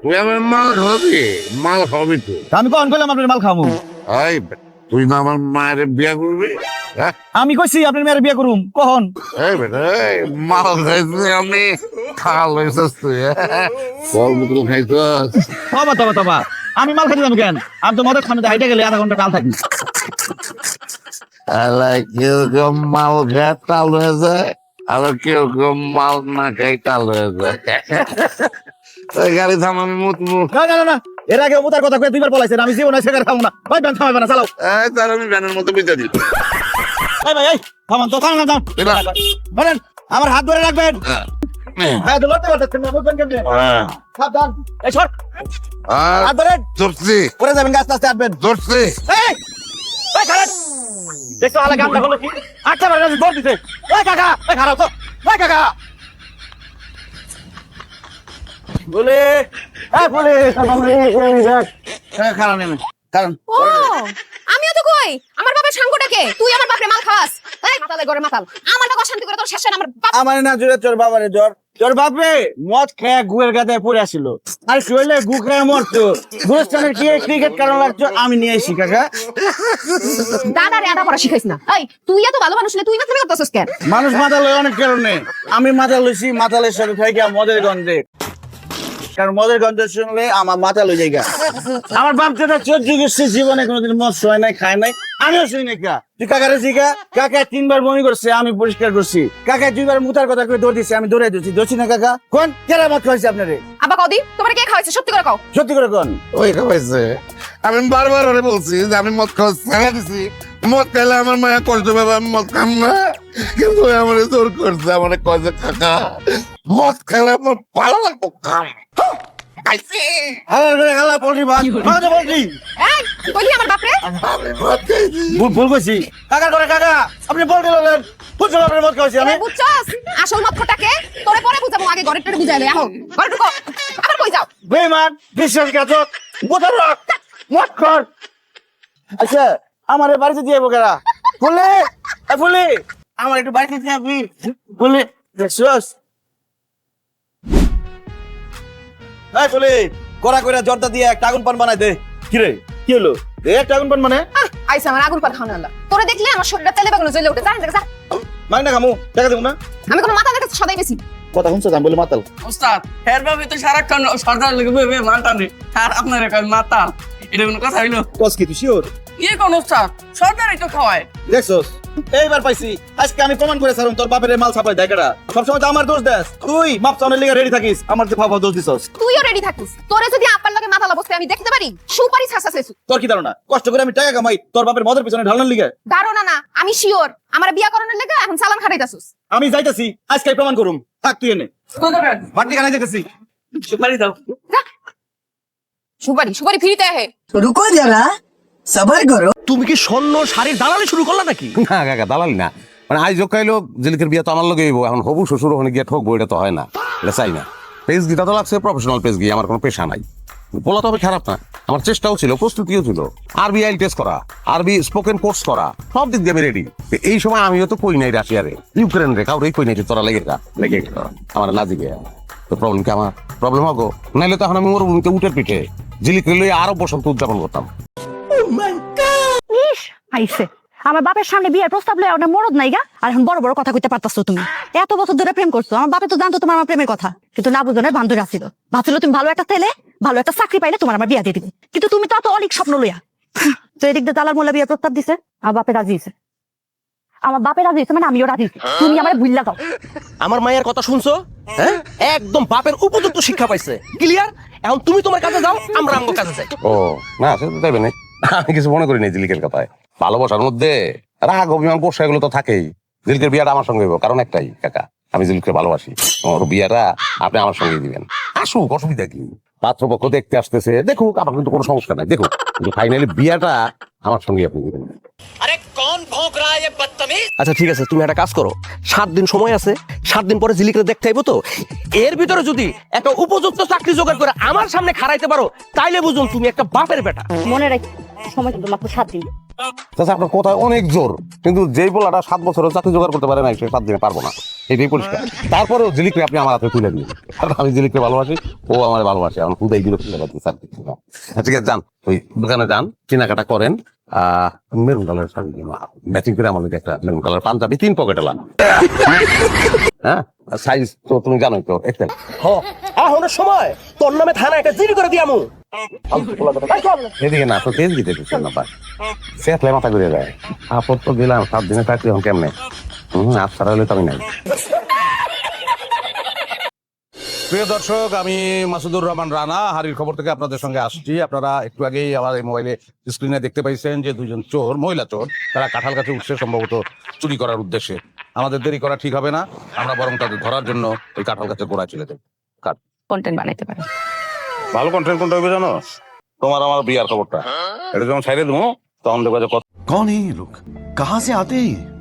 তুই আমার মাল খাবি, মাল খাবি তো। আমি কখন কইলাম আপনার মাল খামু? এই তুই না আমার মায়ের বিয়া করবি? হ্যাঁ আমি কইছি আপনার মেয়ের বিয়ে করুম কখন? এই বেটা এই মাল খাইছি আমি, খাল হয়েছিস তুই। ফল মুকুল খাইছিস? তবা তবা তবা, আমি মাল খাইতে যাবো কেন? আমি তো মদের খানে হাইটে গেলে আধা ঘন্টা কাল থাকি। আলাই কেউ কেউ মাল খায় টাল হয়ে যায়, আবার কেউ কেউ মাল না খাই টাল হয়ে যায়। ওই গাড়ি থাম, আমি মুতমু। না না না না, এর আগে মুতার কথা কয়ে দুইবার বলাইছেন, আমি জীবনে শেখার খাবো না। ভাই ব্যান থামাইবে না, চালাও। এই তার আমি ভ্যানের মতো বুঝতে দিই। এই ভাই এই থামান তো, থামান থামান। বলেন আমার হাত ধরে রাখবেন। হ্যাঁ ধরতে পারতেছেন না, বুঝবেন কেমনে? সাবধান, এই সর। আর হাত ধরেন, ধরছি পরে যাবেন, গাছ আস্তে হাঁটবেন। ধরছি। এই এই খারাপ দেখছো আলা গামটা হলো কি? আচ্ছা ভাই দৌড় দিতে। এই কাকা, এই খারাপ তো, এই কাকা বলে, এই বলে খারাপ নেই কারণ ও আমিও তো কই আমার বাবার সাঙ্গটাকে তুই আমার বাপরে মাল খাওয়াস। এই মাতালে ঘরে মাতাল আমার টাকা শান্তি করে তোর শেষ আমার বাপ। আমার না জোরে তোর বাবারে জ্বর, তোর বাপরে মদ খেয়ে গুয়ের গাদায় পড়ে আসছিল, আর শরীরে গু খেয়ে মরতো। গুরস্থানের কি ক্রিকেট কারণ লাগতো, আমি নিয়ে আসি কাকা। দাদারে আদা পড়া শিখাইস না। এই তুই এত ভালো মানুষ না, তুই মাথা করতেছিস কেন? মানুষ মাথা লয় অনেক কারণে, আমি মাথা লইছি মাতালের সাথে থেকে মদের গন্ধে, কারণ মদের গন্ধ শুনলে আমার মাথা লই জায়গা। আমার বাপ যেটা 14 জীবনে কোনোদিন মদ হয় নাই, খায় নাই, আমিও শুই নাই। কা তুই কাকারে জিগা, কাকা 3বার বমি করছে, আমি পরিষ্কার করছি। কাকা 2বার মুতার কথা করে দৌড় দিছে, আমি দৌড়াই দিচ্ছি। দোষী না কাকা? কোন কেরা মদ খাইছে আপনারে? আব্বা কদি তোমার কে খাওয়াইছে সত্যি করে কও। সত্যি করে কোন? ওই খাওয়াইছে। আমি বারবার ওরে বলছি যে আমি মদ খাওয়া ছেড়ে দিছি, মদ খাইলে আমার মায়া কষ্ট পাবে, আমি মদ খাম না। কিন্তু আমার জোর করছে, আমার কয় যে কাকা মদ খাইলে আমার ভালো লাগবো, খাম। খাইছি হালাল করে হালা পোল্ট্রি ভাত মাঝে পোল্ট্রি। এই কইলি আমার বাপরে? আমি মদ খাইছি। ভুল কইছি কাকা করে কাকা, আপনি পোল্ট্রি বলেন বুঝছো আপনার মদ খাইছি আমি। এ বুঝছস আসল মতটাকে তোরে পরে বুঝাবো, আগে ঘরে টরে বুঝাইলে এখন ঘরে ঢুকো। আবার কই যাও? বেমান বিশ্বাসঘাতক বোতল রাখ মদ খর। আচ্ছা আমার বাড়িতে দিয়ে বোকেরা বলে, বলে আমার একটু বাড়িতে দিয়ে আপনি বলে দেখছস। এই বলে কড়া কইরা জর্দা দিয়ে একটা আগুন পান বানাই দে। কি রে কি হলো? একটা আগুন পান মানে আইসা আমার আগুন পার খাওয়া না। তোরে দেখলে আমার শরীরটা তেলে বেগুনে জ্বলে ওঠে। জানেন যা মাগ না খামু টাকা দেবো না। আমি কোনো মাথা দেখতে সদাই বেশি কথা শুনছো আমি বলে মাতাল। ওস্তাদ হের ভাবে তো সারাক্ষণ সর্দার লেগে বইবে মালটানে আর আপনার এখন মাতাল, এটা কোনো কথা হইলো? কস কি তুই শিওর? কি কোন ওস্তাদ সর্দারই তো খাওয়ায়। দেখছস এইবার পাইছি, আজকে আমি প্রমাণ করে ছাড়ুম তোর বাপের মাল ছাপাই দেখাটা। সবসময় তো আমার দোষ দেস, তুই মাপ চাউনের লিগে রেডি থাকিস, আমার যে ফাফা দোষ দিছস। তুইও রেডি থাকিস। তোরে যদি আপার লগে মাথা অবস্থায় আমি দেখতে পারি সুপারি ছাসা শেষ। তোর কি ধারণা কষ্ট করে আমি টাকা কামাই তোর বাপের মদের পিছনে ঢালনার লিগে? ধারণা না, আমি শিওর আমার বিয়া করানোর লেগে এখন সালাম খাটাইতাছস। আমি যাইতাছি আজকে প্রমাণ করুম, থাক তুই এনে বাটি কানাই যেতেছি। সুপারি দাও। যা। সুপারি সুপারি ফ্রিতে আহে। रुको जरा सबर करो। তুমি কি স্বর্ণ শাড়ির দালালি শুরু করলা নাকি? না কাকা দালালি না, মানে আজ কাইলো জেলিকের বিয়া তো আমার লগে হইব, এখন হবু শ্বশুর ওখানে গিয়ে ঠকবো, এটা তো হয় না, এটা চাই না। পেজ গিটা তো লাগছে প্রফেশনাল পেজ গিয়ে, আমার কোনো পেশা নাই। বলা তবে খারাপ না, আমার চেষ্টাও ছিল, প্রস্তুতিও ছিল, আরবি আইল টেস্ট করা, আরবি স্পোকেন কোর্স করা, সব দিক দিয়ে আমি রেডি। এই সময় আমিও তো কই নাই রাশিয়ারে ইউক্রেন রে কাউরে কই নাই যে তোরা লেগে আমার না দিকে। তো প্রবলেম কি আমার প্রবলেম হবো? নাইলে তো এখন আমি মরুভূমিতে উটের পিঠে জিলিকে লইয়ে আরো বসন্ত উদযাপন করতাম। ইস আইছে আমার বাপের সামনে বিয়ের প্রস্তাব লয়ে ওটা মরদ নাইগা, আর এখন বড় বড় কথা কইতে পারতাছো তুমি। এত বছর ধরে প্রেম করছো, আমার বাপে তো জানতো তোমার আমার প্রেমের কথা, কিন্তু না বুঝনের বান্ধব আসছিল। ভাবছিল তুমি ভালো একটা ছেলে ভালো একটা চাকরি পাইলে তোমার আমার বিয়া দিয়ে দিবে, কিন্তু তুমি তো এত অলিক স্বপ্ন লইয়া। তো এদিক দিয়ে দালাল মোল্লা বিয়ের প্রস্তাব দিছে, আমার বাপে রাজি হয়েছে। আমার বাপে রাজি হয়েছে মানে আমিও রাজি হয়েছি, তুমি আমার ভুল্লা যাও। আমার মায়ের কথা শুনছো? হ্যাঁ একদম বাপের উপযুক্ত শিক্ষা পাইছে, ক্লিয়ার। এখন তুমি তোমার কাছে যাও, আমরা আমার কাছে যাই। ও না সে তো চাইবে না, আমি কিছু মনে করি নাই জিলিকের কথায়। ভালোবাসার মধ্যে রাগ অভিমান পোষা এগুলো তো থাকেই। জিলিকের বিয়াটা আমার সঙ্গে হইব, কারণ একটাই কাকা, আমি জিলিককে ভালোবাসি। ওর বিয়াটা আপনি আমার সঙ্গে দিবেন, আসুক, অসুবিধা কি? পাত্রপক্ষ দেখতে আসতেছে, দেখুক, আমার কিন্তু কোনো সমস্যা নাই, দেখুক, কিন্তু ফাইনালি বিয়াটা আমার সঙ্গে আপনি দিবেন। আচ্ছা ঠিক আছে, তুমি একটা কাজ করো, 7 দিন সময় আছে, 7 দিন পরে জিলিকে দেখতে আইবো তো, এর ভিতরে যদি একটা উপযুক্ত চাকরি জোগাড় করে আমার সামনে খাড়াইতে পারো, তাইলে বুঝুন তুমি একটা বাপের বেটা। মনে রাখ সময় কিন্তু মাত্র 7 দিন। আপনার কথায় অনেক জোর, কিন্তু যেই বলাটা 7 বছরের চাকরি জোগাড় করতে পারে না, সে 7 দিনে পারবো না। এটাই পরিষ্কার। তারপরেও ঝিলিককে আপনি আমার হাতে তুলে দিন, কারণ আমি ঝিলিককে ভালোবাসি, ও আমার ভালোবাসে, আমার খুদাই গুলো তুলে পাচ্ছি স্যার কিছু না। ঠিক আছে, যান ওই দোকানে যান, কেনাকাটা করেন। মেরুন কালার শাড়ি ম্যাচিং করে আমার একটা মেরুন কালার পাঞ্জাবি 3 পকেট এলাম। হ্যাঁ, সাইজ তো তুমি জানোই তো, এক্সেল। এখনো সময়, তোর নামে থানা একটা জিডি করে দিয়ামু। এদিকে না তো তেজ দিতে দিচ্ছেন না পায়, সেটলে মাথা ঘুরে যায়। আপদ তো দিলাম 7 দিনে চাকরি এখন কেমনে? আফসার হলে তো আমি নাই। প্রিয় দর্শক, আমি মাসুদুর রহমান রানা, হারির খবর থেকে আপনাদের সঙ্গে আসছি। আপনারা একটু আগেই আমার এই মোবাইলে স্ক্রিনে দেখতে পাইছেন যে 2 জন চোর, মহিলা চোর, তারা কাঁঠাল গাছে উঠছে সম্ভবত চুরি করার উদ্দেশ্যে। আমাদের দেরি করা ঠিক হবে না, আমরা বরং তাদের ধরার জন্য ওই কাঁঠাল গাছের গোড়ায় চলে যাই। কন্টেন্ট বানাইতে পারে। ভালো কন্টেন্ট কোনটা হবে জানো? তোমার আমার বিয়ার খবরটা, এটা যখন ছাইড়ে দেবো তখন দেখবো যে कौन है ये लोग, कहाँ से आते हैं ये?